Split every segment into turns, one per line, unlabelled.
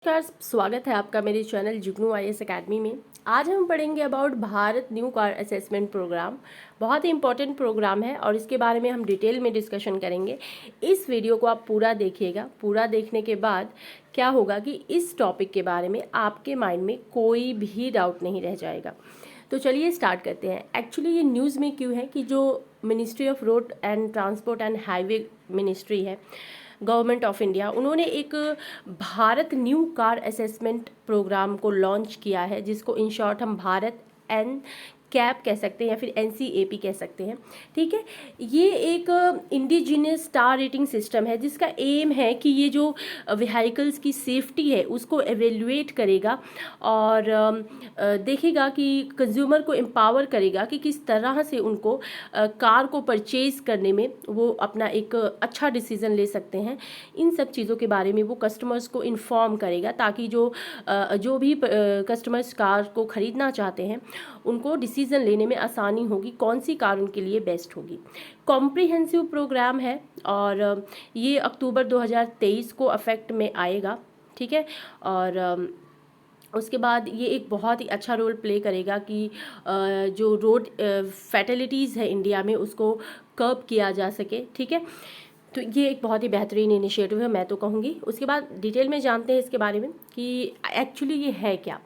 नमस्कार, स्वागत है आपका मेरे चैनल जुगनू IAS अकेडमी में। आज हम पढ़ेंगे about Bharat new car assessment programme. बहुत ही इंपॉर्टेंट प्रोग्राम है और इसके बारे में हम डिटेल में डिस्कशन करेंगे। इस वीडियो को आप पूरा देखिएगा। पूरा देखने के बाद क्या होगा कि इस टॉपिक के बारे में आपके माइंड में कोई भी डाउट नहीं रह जाएगा। तो चलिए स्टार्ट करते हैं। एक्चुअली ये न्यूज़ में क्यों है कि जो ministry of road and transport and highway ministry है, गवर्नमेंट ऑफ इंडिया, उन्होंने एक Bharat new car assessment programme को लॉन्च किया है, जिसको इन शॉर्ट हम भारत एन कैप कह सकते हैं या फिर NCAP कह सकते हैं। ठीक है, ये एक इंडिजिनियस स्टार रेटिंग सिस्टम है जिसका एम है कि ये जो व्हीकल्स की सेफ्टी है उसको एवेल्युएट करेगा और देखेगा कि कंज्यूमर को एम्पावर करेगा कि किस तरह से उनको कार को परचेज़ करने में वो अपना एक अच्छा डिसीज़न ले सकते हैं। इन सब चीज़ों के बारे में वो कस्टमर्स को इन्फॉर्म करेगा ताकि जो भी कस्टमर्स कार को ख़रीदना चाहते हैं उनको डिसीज़न लेने में आसानी होगी, कौन सी कार उनके लिए बेस्ट होगी। कॉम्प्रिहेंसिव प्रोग्राम है और ये अक्टूबर 2023 को अफेक्ट में आएगा। ठीक है, और उसके बाद ये एक बहुत ही अच्छा रोल प्ले करेगा कि जो रोड फैटेलिटीज़ है इंडिया में उसको कर्ब किया जा सके। ठीक है, तो ये एक बहुत ही बेहतरीन इनिशिएटिव है, मैं तो कहूँगी। उसके बाद डिटेल में जानते हैं इसके बारे में कि एक्चुअली ये है क्या।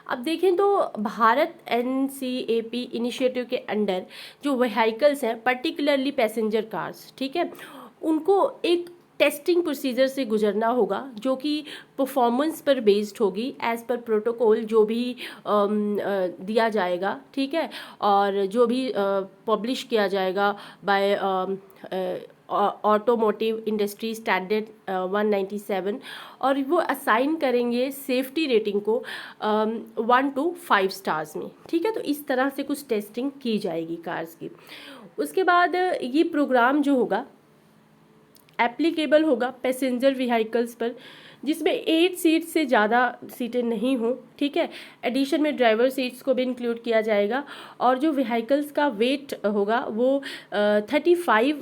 अब देखें तो भारत NCAP इनिशिएटिव के अंडर जो व्हीकल्स हैं, पर्टिकुलरली पैसेंजर कार्स, ठीक है, उनको एक टेस्टिंग प्रोसीजर से गुजरना होगा जो कि परफॉर्मेंस पर बेस्ड होगी एज़ पर प्रोटोकॉल जो भी दिया जाएगा। ठीक है, और जो भी पब्लिश किया जाएगा बाय ऑटोमोटिव इंडस्ट्री स्टैंडर्ड 197, और वो असाइन करेंगे सेफ्टी रेटिंग को 1 to 5 स्टार्स में। ठीक है, तो इस तरह से कुछ टेस्टिंग की जाएगी कार्स की। उसके बाद ये प्रोग्राम जो होगा एप्लीकेबल होगा पैसेंजर व्हीकल्स पर जिसमें 8 सीट से ज़्यादा सीटें नहीं हों। ठीक है, एडिशन में ड्राइवर सीट्स को भी इंक्लूड किया जाएगा और जो व्हीकल्स का वेट होगा वो 35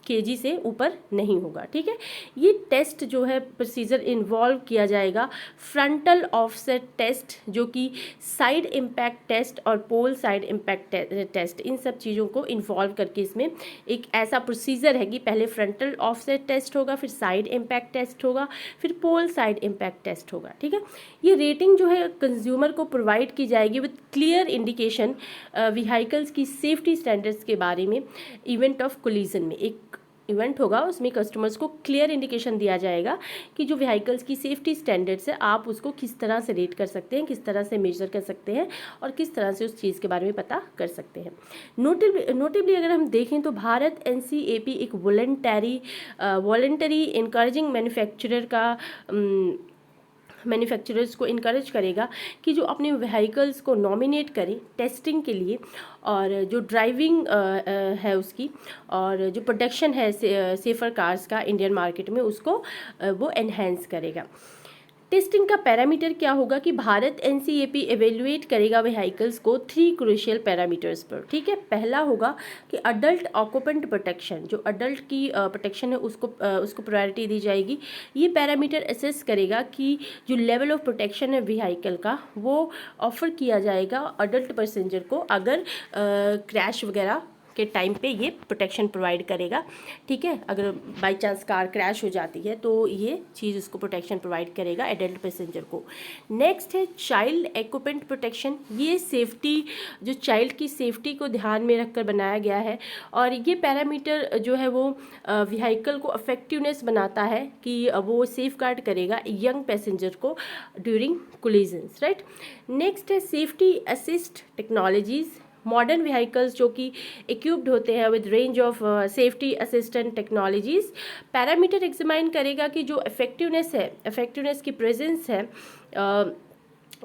kg से ऊपर नहीं होगा। ठीक है, ये टेस्ट जो है प्रोसीजर इन्वॉल्व किया जाएगा फ्रंटल ऑफसेट टेस्ट, जो कि साइड इम्पैक्ट टेस्ट और पोल साइड इम्पैक्ट टेस्ट, इन सब चीज़ों को इन्वॉल्व करके इसमें एक ऐसा प्रोसीजर है कि पहले फ्रंटल ऑफसेट टेस्ट होगा, फिर साइड इम्पैक्ट टेस्ट होगा, फिर पोल साइड इम्पैक्ट टेस्ट होगा। ठीक है, ये रेटिंग जो है कंज्यूमर को प्रोवाइड की जाएगी विद क्लियर इंडिकेशन व्हीकल्स की सेफ्टी स्टैंडर्ड्स के बारे में। इवेंट ऑफ कोलिजन में एक इवेंट होगा, उसमें कस्टमर्स को क्लियर इंडिकेशन दिया जाएगा कि जो व्हीकल्स की सेफ्टी स्टैंडर्ड्स है आप उसको किस तरह से रेट कर सकते हैं, किस तरह से मेजर कर सकते हैं और किस तरह से उस चीज़ के बारे में पता कर सकते हैं। नोटेबली अगर हम देखें तो भारत NCAP एक वॉलेंटरी इनकरेजिंग मैन्युफैक्चरर्स को इनकरेज करेगा कि जो अपने व्हीकल्स को नॉमिनेट करें टेस्टिंग के लिए, और जो ड्राइविंग है उसकी और जो प्रोडक्शन है सेफर कार्स का इंडियन मार्केट में उसको वो एनहेंस करेगा। टेस्टिंग का पैरामीटर क्या होगा कि भारत NCAP एवेल्युएट करेगा व्हीकल्स को 3 क्रूशियल पैरामीटर्स पर। ठीक है, पहला होगा कि अडल्ट ऑक्यूपेंट प्रोटेक्शन, जो अडल्ट की प्रोटेक्शन है उसको प्रायोरिटी दी जाएगी। ये पैरामीटर असेस करेगा कि जो लेवल ऑफ प्रोटेक्शन है व्हीकल का वो ऑफर किया जाएगा अडल्ट पैसेंजर को अगर क्रैश वगैरह के टाइम पे ये प्रोटेक्शन प्रोवाइड करेगा। ठीक है, अगर बाय चांस कार क्रैश हो जाती है तो ये चीज़ उसको प्रोटेक्शन प्रोवाइड करेगा एडल्ट पैसेंजर को। नेक्स्ट है चाइल्ड ऑक्यूपेंट प्रोटेक्शन। ये सेफ्टी, जो चाइल्ड की सेफ्टी को ध्यान में रखकर बनाया गया है और ये पैरामीटर जो है वो व्हीकल को इफेक्टिवनेस बनाता है कि वो सेफ गार्ड करेगा यंग पैसेंजर को ड्यूरिंग कोलिजन्स। राइट, नेक्स्ट है safety assist technologies. Modern vehicles जो कि इक्विप्ड होते हैं with range of safety assistant technologies, parameter examine करेगा कि जो इफेक्टिवनेस की प्रेजेंस है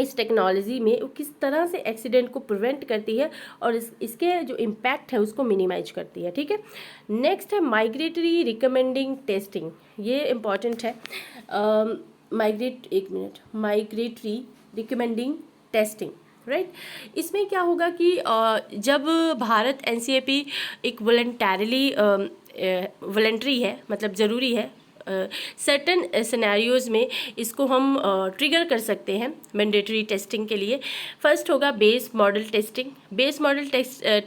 इस टेक्नोलॉजी में वो किस तरह से एक्सीडेंट को प्रिवेंट करती है और इसके जो इम्पैक्ट है उसको मिनिमाइज करती है। ठीक है, नेक्स्ट है माइग्रेटरी रिकमेंडिंग टेस्टिंग। ये इम्पॉर्टेंट है। Migratory recommending testing, right. इसमें क्या होगा कि जब भारत NCAP एक वॉलेंटरी है, मतलब ज़रूरी है सर्टन सिनेरियोज़ में इसको हम ट्रिगर कर सकते हैं मैंडेटरी टेस्टिंग के लिए। फर्स्ट होगा base model testing. Base model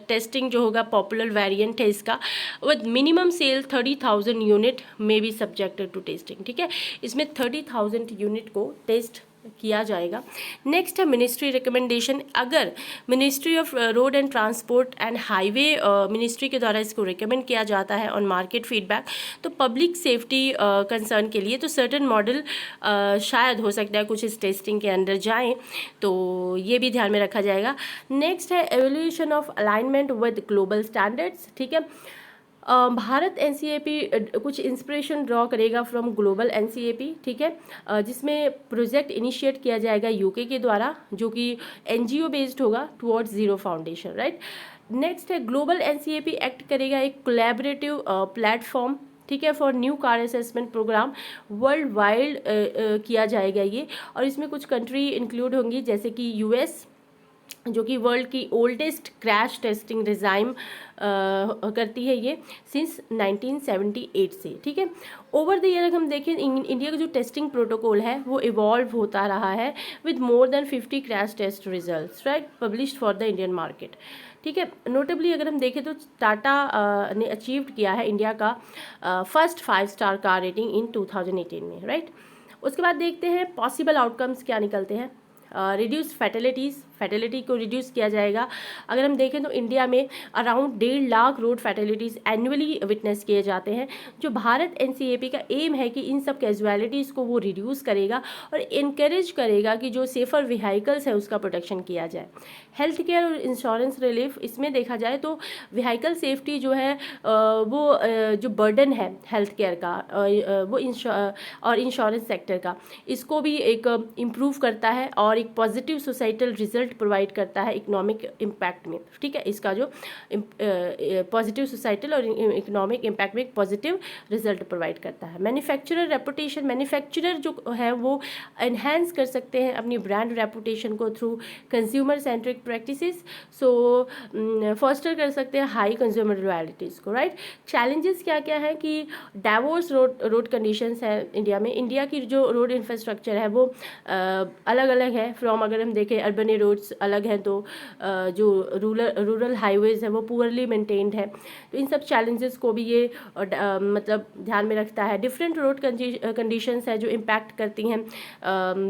testing जो होगा पॉपुलर वेरिएंट है इसका, विद मिनिमम सेल 30,000 यूनिट में बी सब्जेक्टेड टू टेस्टिंग। ठीक है, इसमें 30,000 यूनिट को टेस्ट किया जाएगा। नेक्स्ट है मिनिस्ट्री रिकमेंडेशन। अगर ministry of road and transport and highway ministry के द्वारा इसको रिकमेंड किया जाता है ऑन मार्केट फीडबैक, तो पब्लिक सेफ्टी कंसर्न के लिए तो सर्टेन मॉडल शायद हो सकता है कुछ इस टेस्टिंग के अंदर जाएं, तो ये भी ध्यान में रखा जाएगा। नेक्स्ट है evolution of alignment with global standards. ठीक है, भारत एनसीएपी कुछ इंस्पिरेशन ड्रॉ करेगा फ्रॉम ग्लोबल एनसीएपी। ठीक है, जिसमें प्रोजेक्ट इनिशिएट किया जाएगा यूके के द्वारा, जो कि एनजीओ बेस्ड होगा towards zero foundation, right. Next है ग्लोबल एनसीएपी एक्ट करेगा एक कोलैबोरेटिव प्लेटफॉर्म, ठीक है, for new car assessment programme world wide किया जाएगा ये, और इसमें कुछ कंट्री इंक्लूड होंगी जैसे कि यूएस, जो कि वर्ल्ड की ओल्डेस्ट क्रैश टेस्टिंग रिजाइम करती है ये सिंस 1978 से। ठीक है, ओवर द ईयर अगर हम देखें इंडिया का जो टेस्टिंग प्रोटोकॉल है वो इवॉल्व होता रहा है with more than 50 crash test results, right, published for the Indian market. ठीक है, नोटेबली अगर हम देखें तो टाटा ने अचीव्ड किया है इंडिया का फर्स्ट 5 स्टार कार रेटिंग इन 2018 में, राइट। उसके बाद देखते हैं पॉसिबल आउटकम्स क्या निकलते हैं। रिड्यूस फैटेलिटी को रिड्यूस किया जाएगा। अगर हम देखें तो इंडिया में around 1.5 lakh road फैटेलिटीज़ annually witness किए जाते हैं। जो भारत एनसीएपी का एम है कि इन सब कैजुअलिटीज़ को वो रिड्यूस करेगा और इनकरेज करेगा कि जो सेफर व्हीकल्स है उसका प्रोटेक्शन किया जाए। हेल्थ केयर और इंश्योरेंस रिलीफ, इसमें देखा जाए तो व्हीकल सेफ्टी जो है वो जो बर्डन है हेल्थ केयर का वो और इंश्योरेंस सेक्टर का, इसको भी एक इम्प्रूव करता है और एक पॉजिटिव सोसाइटल रिजल्ट प्रोवाइड करता है इकोनॉमिक इम्पैक्ट में। ठीक है, इसका जो पॉजिटिव सोसाइटल और इकोनॉमिक इम्पैक्ट में एक पॉजिटिव रिजल्ट प्रोवाइड करता है। मैन्युफैक्चरर रेपुटेशन, मैन्युफैक्चरर जो है वो एनहेंस कर सकते हैं अपनी ब्रांड रेपुटेशन को थ्रू कंज्यूमर सेंट्रिक प्रैक्टिसेस, सो फॉस्टर कर सकते हैं हाई कंज्यूमर लॉयल्टीज़ को, राइट। चैलेंजेस क्या क्या है कि डाइवर्स रोड कंडीशंस है इंडिया में। इंडिया की जो रोड इंफ्रास्ट्रक्चर है वो अलग अलग है फ्रॉम, अगर हम देखें अर्बन रोड्स अलग हैं तो जो रूरल हाईवेज है वो पुअरली मेंटेन्ड है। तो इन सब चैलेंजेस को भी ये मतलब ध्यान में रखता है। डिफरेंट रोड कंडीशंस है जो इम्पैक्ट करती हैं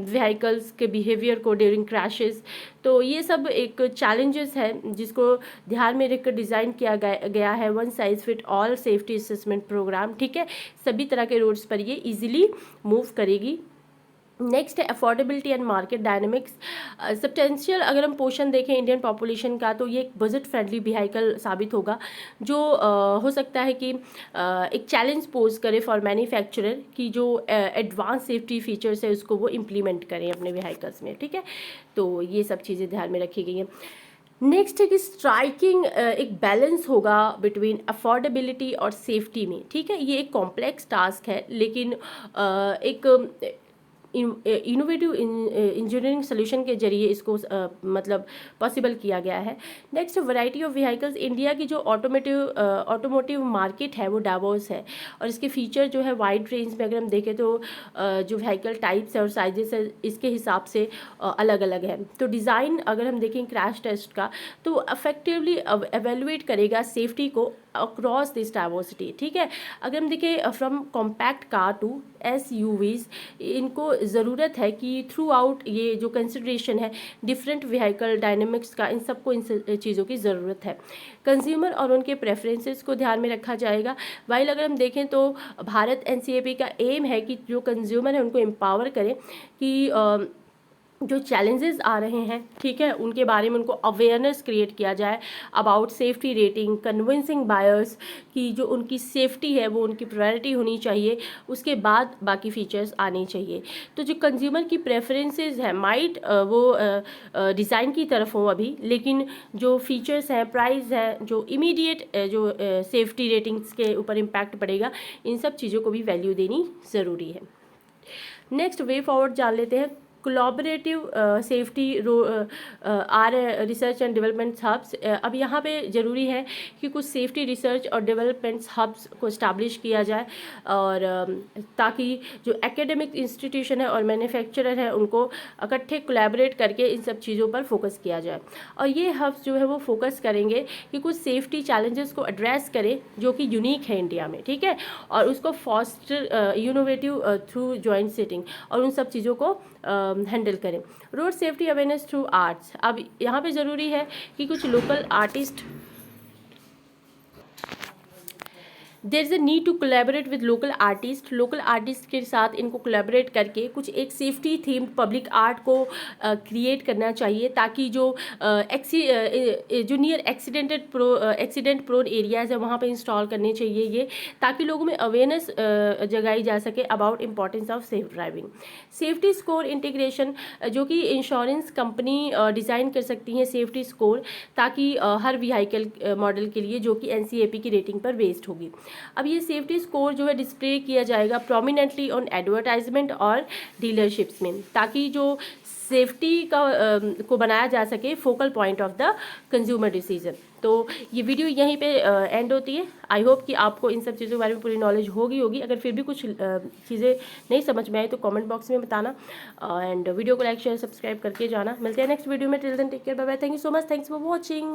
व्हीकल्स के बिहेवियर को ड्यूरिंग क्रैशेस, तो ये सब एक चैलेंजेस है जिसको ध्यान में रखकर डिज़ाइन किया गया है one size fit all safety assessment programme. ठीक है, सभी तरह के रोड्स पर ये इजीली मूव करेगी। नेक्स्ट है affordability and market dynamics. Substantial अगर हम पोर्शन देखें इंडियन पॉपुलेशन का, तो ये एक बजट फ्रेंडली व्हीकल साबित होगा जो हो सकता है कि एक चैलेंज पोज करे फॉर मैन्युफैक्चरर की जो एडवांस सेफ्टी फीचर्स है उसको वो इम्प्लीमेंट करें अपने व्हीकल्स में। ठीक है, तो ये सब चीज़ें ध्यान में रखी गई हैं। नेक्स्ट है कि स्ट्राइकिंग एक बैलेंस होगा बिटवीन अफोर्डेबिलिटी और सेफ्टी में। ठीक है, ये एक कॉम्प्लेक्स टास्क है लेकिन एक इनोवेटिव इंजीनियरिंग सोल्यूशन के जरिए इसको मतलब पॉसिबल किया गया है। Next variety of vehicles, India की जो ऑटोमोटिव मार्केट है वो डाइवर्स है और इसके फीचर जो है वाइड रेंज में अगर हम देखें तो जो व्हीकल टाइप्स है और साइजेस है इसके हिसाब से अलग अलग है। तो डिज़ाइन अगर हम देखें क्रैश टेस्ट का तो अफेक्टिवली एवेलुएट करेगा सेफ्टी को अक्रॉस दिस डाइवर्सिटी। ठीक है, अगर हम देखें from compact car to SUVs, इनको ज़रूरत है कि थ्रू आउट ये जो कंसिडरेशन है डिफरेंट व्हीकल डायनेमिक्स का, इन सबको इन चीज़ों की ज़रूरत है। कंज्यूमर और उनके प्रेफरेंसेस को ध्यान में रखा जाएगा। वाइल अगर हम देखें तो भारत NCAP का एम है कि जो कंज्यूमर है उनको एम्पावर करें कि जो चैलेंजेस आ रहे हैं, ठीक है, उनके बारे में उनको अवेयरनेस क्रिएट किया जाए about safety rating, convincing buyers कि जो उनकी सेफ्टी है वो उनकी प्रायोरिटी होनी चाहिए, उसके बाद बाकी फीचर्स आने चाहिए। तो जो कंज्यूमर की प्रेफरेंसेस है माइट वो डिज़ाइन की तरफ हो अभी, लेकिन जो फीचर्स हैं, प्राइस है, जो इमीडिएट जो सेफ्टी रेटिंग्स के ऊपर इम्पैक्ट पड़ेगा, इन सब चीज़ों को भी वैल्यू देनी ज़रूरी है। नेक्स्ट वे फॉरवर्ड जान लेते हैं। Collaborative safety R research and development hubs. अब यहाँ पे ज़रूरी है कि कुछ सेफ्टी रिसर्च और डेवलपमेंट हब्स को इस्टेब्लिश किया जाए, और ताकि जो एकेडमिक इंस्टीट्यूशन है और मैन्युफैक्चरर है उनको इकट्ठे कोलैबोरेट करके इन सब चीज़ों पर फोकस किया जाए। और ये हब्स जो है वो फोकस करेंगे कि कुछ सेफ्टी चैलेंजेस को एड्रेस करें जो कि यूनिक है इंडिया में, ठीक है, और उसको foster innovative through joint setting, और उन सब चीज़ों को हैंडल करें। Road safety awareness through arts. अब यहाँ पे ज़रूरी है कि कुछ local artist, there is a need to collaborate with local artist के साथ इनको कोलैबोरेट करके कुछ एक सेफ्टी थीम्ड पब्लिक आर्ट को क्रिएट करना चाहिए, ताकि जो जो नियर एक्सीडेंट प्रोन एरियाज़ है वहाँ पे इंस्टॉल करने चाहिए ये, ताकि लोगों में अवेयरनेस जगाई जा सके about importance of safe driving. Safety score integration, जो कि इंश्योरेंस कंपनी डिज़ाइन कर सकती हैं सेफ्टी स्कोर, ताकि हर व्हीकल मॉडल के लिए जो कि NCAP की रेटिंग पर बेस्ड होगी। अब ये सेफ्टी स्कोर जो है डिस्प्ले किया जाएगा प्रोमिनेंटली ऑन एडवर्टाइजमेंट और डीलरशिप्स में, ताकि जो सेफ्टी का को बनाया जा सके focal point of the consumer decision. तो ये वीडियो यहीं पे एंड होती है। आई होप कि आपको इन सब चीज़ों के बारे में पूरी नॉलेज होगी। अगर फिर भी कुछ चीज़ें नहीं समझ में आई तो कमेंट बॉक्स में बताना, एंड वीडियो को लाइक शेयर सब्सक्राइब करके जाना। मिलते हैं नेक्स्ट वीडियो में। Till then take care, bye bye, thank you so much, thanks for watching.